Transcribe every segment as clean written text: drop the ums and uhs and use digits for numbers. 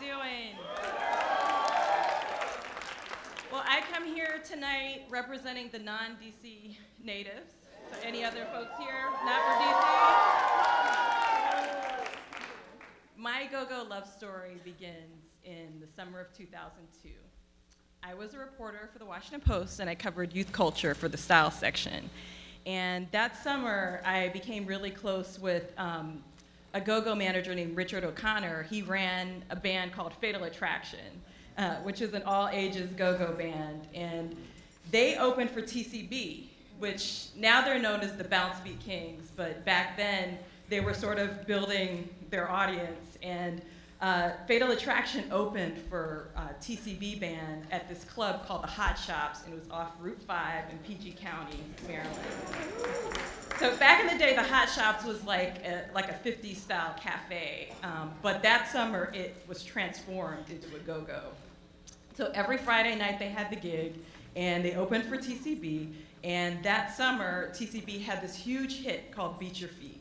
doing? Well, I come here tonight representing the non-DC natives. So any other folks here not for DC? My go-go love story begins in the summer of 2002. I was a reporter for the Washington Post, and I covered youth culture for the style section. And that summer, I became really close with a go-go manager named Richard O'Connor. He ran a band called Fatal Attraction, which is an all-ages go-go band. And they opened for TCB, which now they're known as the Bounce Beat Kings, but back then they were sort of building their audience. And Fatal Attraction opened for TCB band at this club called the Hot Shops, and it was off Route 5 in PG County, Maryland. So back in the day, the Hot Shops was like a 50s style cafe, but that summer it was transformed into a go-go. So every Friday night they had the gig, and they opened for TCB, and that summer TCB had this huge hit called Beat Your Feet.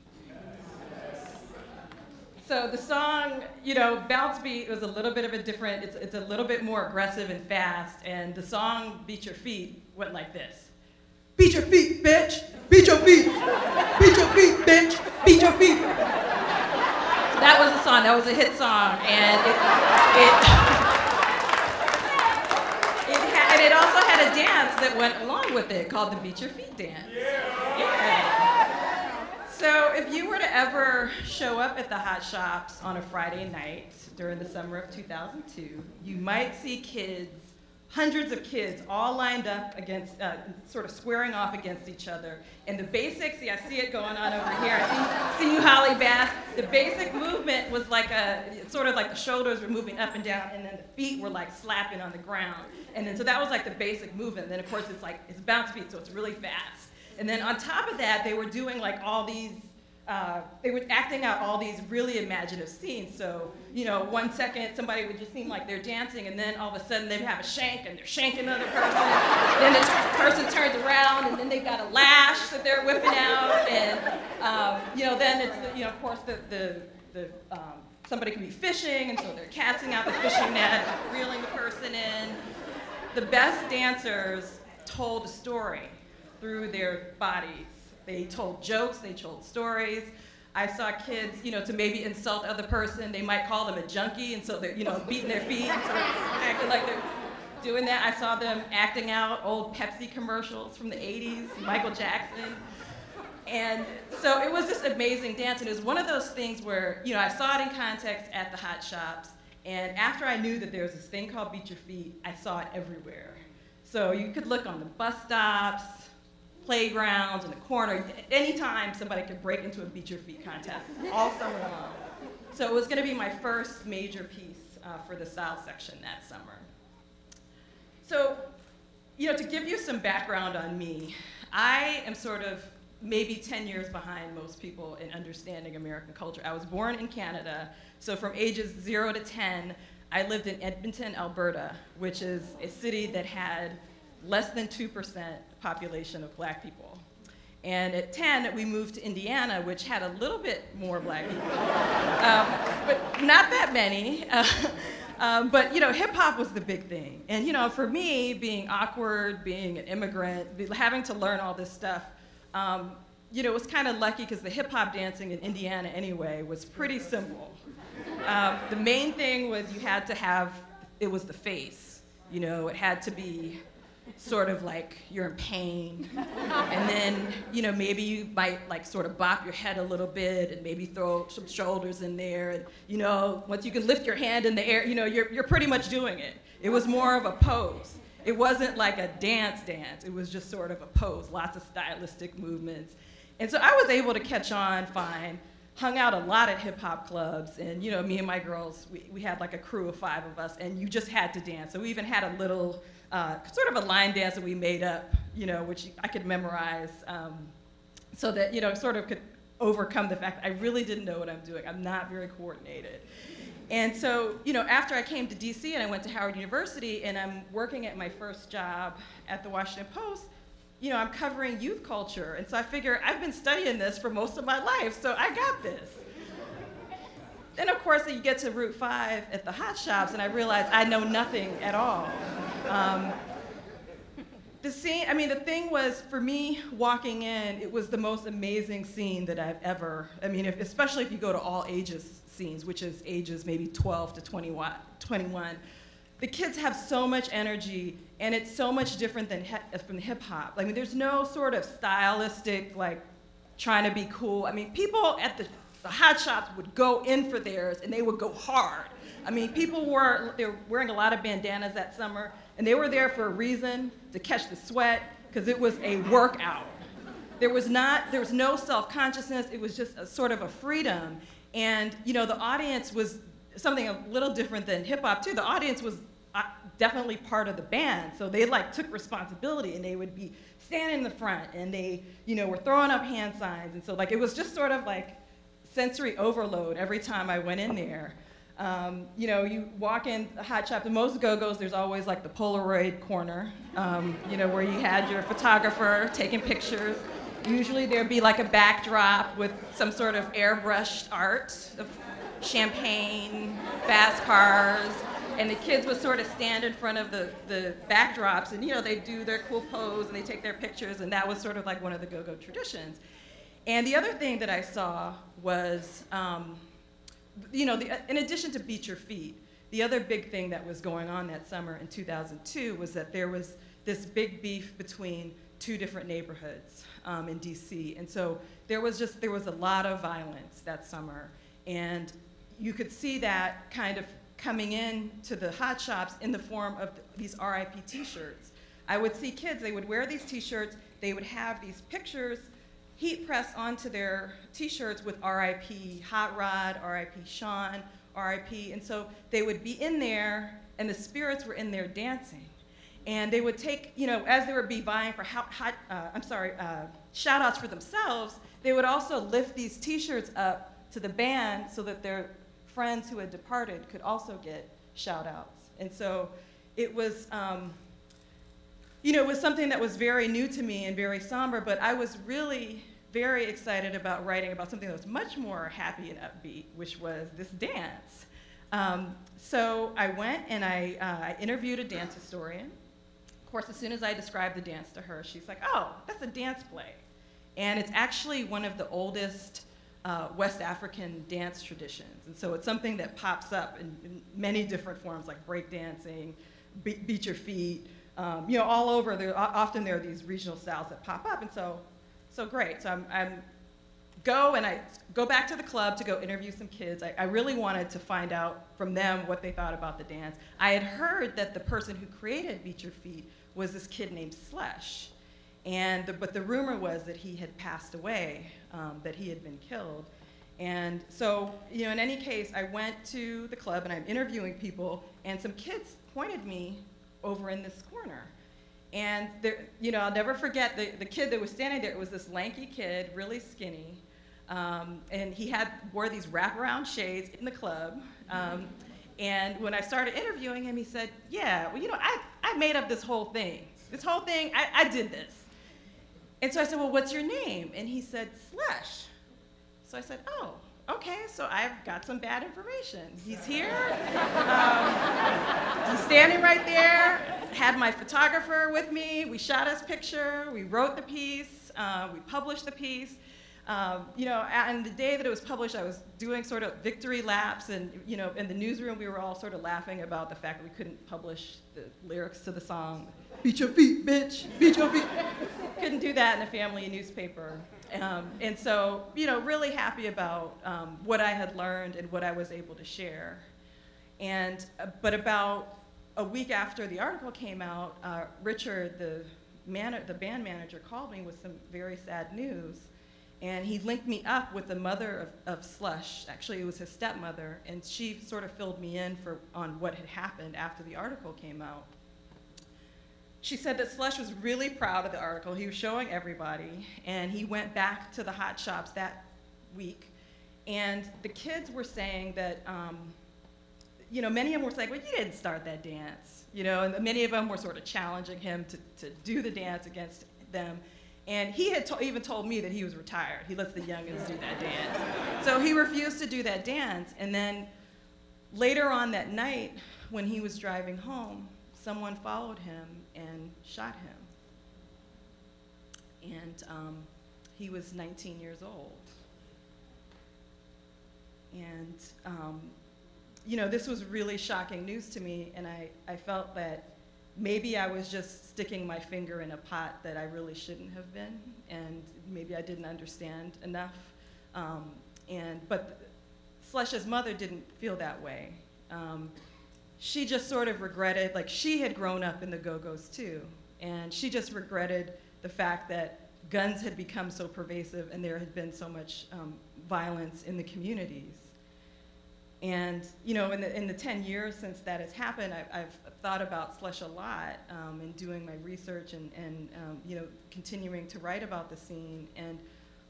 So the song, you know, Bounce Beat was a little bit of a different, it's a little bit more aggressive and fast, and the song Beat Your Feet went like this. Beat your feet, bitch! Beat your feet! Beat your feet, bitch! Beat your feet! That was the song, that was a hit song, and it also had a dance that went along with it called the Beat Your Feet dance. Yeah. So if you were to ever show up at the Hot Shops on a Friday night during the summer of 2002, you might see kids, hundreds of kids, all lined up against, sort of squaring off against each other. And the basics, see, I see it going on over here. I see you, Holly Bass. The basic movement was like sort of like the shoulders were moving up and down, and then the feet were like slapping on the ground. And then, so that was like the basic movement. And then of course it's bounce beat, so it's really fast. And then on top of that, they were doing like all these, they were acting out all these really imaginative scenes. So, you know, 1 second somebody would just seem like they're dancing, and then all of a sudden they'd have a shank and they're shanking another person. Then the person turns around and then they've got a lash that they're whipping out. And, you know, then it's, you know, of course somebody can be fishing, and so they're casting out the fishing net, reeling the person in. The best dancers told a story through their bodies. They told jokes, they told stories. I saw kids, you know, to maybe insult the other person, they might call them a junkie, and so they're, you know, beating their feet and sort of acting like they're doing that. I saw them acting out old Pepsi commercials from the 80s, Michael Jackson. And so it was this amazing dance, and it was one of those things where, you know, I saw it in context at the Hot Shops, and after I knew that there was this thing called Beat Your Feet, I saw it everywhere. So you could look on the bus stops, playgrounds, in the corner, anytime somebody could break into a Beat Your Feet contest, all summer long. So it was gonna be my first major piece for the style section that summer. So, you know, to give you some background on me, I am sort of maybe 10 years behind most people in understanding American culture. I was born in Canada, so from ages 0 to 10, I lived in Edmonton, Alberta, which is a city that had less than 2% population of black people. And at 10, we moved to Indiana, which had a little bit more black people, but not that many. But you know, hip hop was the big thing. And you know, for me, being awkward, being an immigrant, having to learn all this stuff, you know, it was kind of lucky because the hip hop dancing in Indiana anyway was pretty simple. The main thing was you had to have, it was the face. You know, it had to be sort of like you're in pain, and then, you know, maybe you might like sort of bop your head a little bit and maybe throw some shoulders in there, and you know, once you can lift your hand in the air, you know, you're pretty much doing it. It was more of a pose. It wasn't like a dance, it was just sort of a pose, lots of stylistic movements. And so I was able to catch on fine, hung out a lot at hip hop clubs, and you know, me and my girls, we had like a crew of 5 of us, and you just had to dance. So we even had a little, sort of a line dance that we made up, you know, which I could memorize, so that, you know, sort of could overcome the fact that I really didn't know what I'm doing. I'm not very coordinated. And so, you know, after I came to DC and I went to Howard University and I'm working at my first job at the Washington Post, you know, I'm covering youth culture. And so I figure I've been studying this for most of my life, so I got this. Then of course you get to Route 5 at the hot shops and I realized I know nothing at all. The scene, I mean, the thing was, for me, walking in, it was the most amazing scene that I've ever, I mean, especially if you go to all ages scenes, which is ages maybe 12 to 21. The kids have so much energy, and it's so much different than from hip hop. I mean, there's no sort of stylistic, like, trying to be cool. I mean, people at the hot shops would go in for theirs, and they would go hard. I mean, they were wearing a lot of bandanas that summer, and they were there for a reason, to catch the sweat, because it was a workout. There was no self-consciousness, it was just a sort of a freedom. And you know, the audience was something a little different than hip hop too. The audience was definitely part of the band, so they like took responsibility, and they would be standing in the front, and they, you know, were throwing up hand signs, and so like it was just sort of like sensory overload every time I went in there. You know, you walk in the hot shop, in most go-go's, there's always like the Polaroid corner, you know, where you had your photographer taking pictures. Usually there'd be like a backdrop with some sort of airbrushed art of champagne, fast cars, and the kids would sort of stand in front of the backdrops, and you know, they do their cool pose and they take their pictures, and that was sort of like one of the go-go traditions. And the other thing that I saw was, you know, in addition to Beat Your Feet, the other big thing that was going on that summer in 2002 was that there was this big beef between two different neighborhoods in DC. And so there was a lot of violence that summer. And you could see that kind of coming in to the hot shops in the form of these RIP t-shirts. I would see kids, they would wear these t-shirts, they would have these pictures heat pressed onto their t-shirts with RIP Hot Rod, RIP Sean, RIP, and so they would be in there, and the spirits were in there dancing. And they would take, you know, as they would be vying for shout outs for themselves, they would also lift these t-shirts up to the band so that their friends who had departed could also get shout outs. And so it was, you know, it was something that was very new to me and very somber, but I was really very excited about writing about something that was much more happy and upbeat, which was this dance. So I went and I interviewed a dance historian. Of course, as soon as I described the dance to her, she's like, oh, that's a dance play. And it's actually one of the oldest West African dance traditions. And so it's something that pops up in many different forms, like breakdancing, beat your feet, you know, all over. Often there are these regional styles that pop up, and so great. So I go back to the club to go interview some kids. I really wanted to find out from them what they thought about the dance. I had heard that the person who created Beat Your Feet was this kid named Slush, but the rumor was that he had passed away, that he had been killed. And so, you know, in any case, I went to the club and I'm interviewing people, and some kids pointed me over in this corner. And there, you know, I'll never forget the kid that was standing there. It was this lanky kid, really skinny, and he wore these wraparound shades in the club. And when I started interviewing him, he said, yeah, well, you know, I made up this whole thing. I did this. And so I said, well, what's your name? And he said, Slush. So I said, oh, okay, so I've got some bad information. He's here, he's standing right there, had my photographer with me, we shot his picture, we wrote the piece, we published the piece. You know, and the day that it was published, I was doing sort of victory laps, and you know, in the newsroom, we were all sort of laughing about the fact that we couldn't publish the lyrics to the song. Beat your feet, bitch, beat your feet. Couldn't do that in a family newspaper. And so, you know, really happy about what I had learned and what I was able to share. And, but about a week after the article came out, Richard, the band manager, called me with some very sad news. And he linked me up with the mother of Slush. Actually, it was his stepmother, and she sort of filled me in on what had happened after the article came out. She said that Slush was really proud of the article. He was showing everybody, and he went back to the hot shops that week, and the kids were saying that, you know, many of them were saying, well, you didn't start that dance, you know, and many of them were sort of challenging him to do the dance against them. And he had even told me that he was retired. He lets the youngins do that dance. So he refused to do that dance. And then later on that night, when he was driving home, someone followed him and shot him. And he was 19 years old. And you know, this was really shocking news to me, and I felt that maybe I was just sticking my finger in a pot that I really shouldn't have been, and maybe I didn't understand enough. But Slush's mother didn't feel that way. She just sort of regretted, like she had grown up in the Go-Go's too, and she just regretted the fact that guns had become so pervasive and there had been so much violence in the communities. And you know, in the 10 years since that has happened, I've thought about Slush a lot in doing my research and you know, continuing to write about the scene. And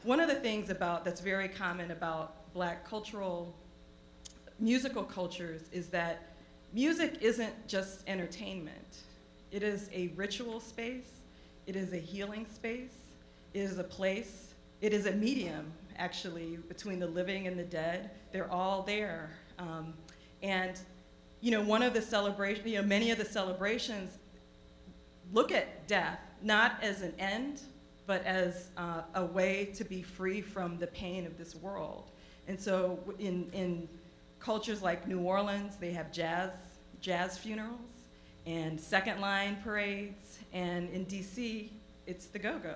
one of the things that's very common about Black musical cultures is that music isn't just entertainment. It is a ritual space. It is a healing space. It is a place. It is a medium, actually, between the living and the dead. They're all there. And you know, one of the celebrations, you know, many of the celebrations look at death not as an end, but as a way to be free from the pain of this world. And so in cultures like New Orleans, they have jazz funerals and second line parades, and in DC, it's the go-go.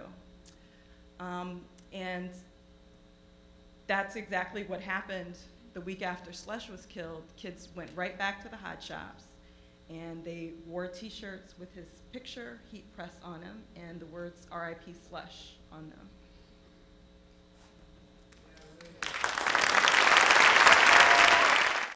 And that's exactly what happened the week after Slush was killed. Kids went right back to the hot shops, and they wore t-shirts with his picture heat pressed on them and the words R.I.P. Slush on them.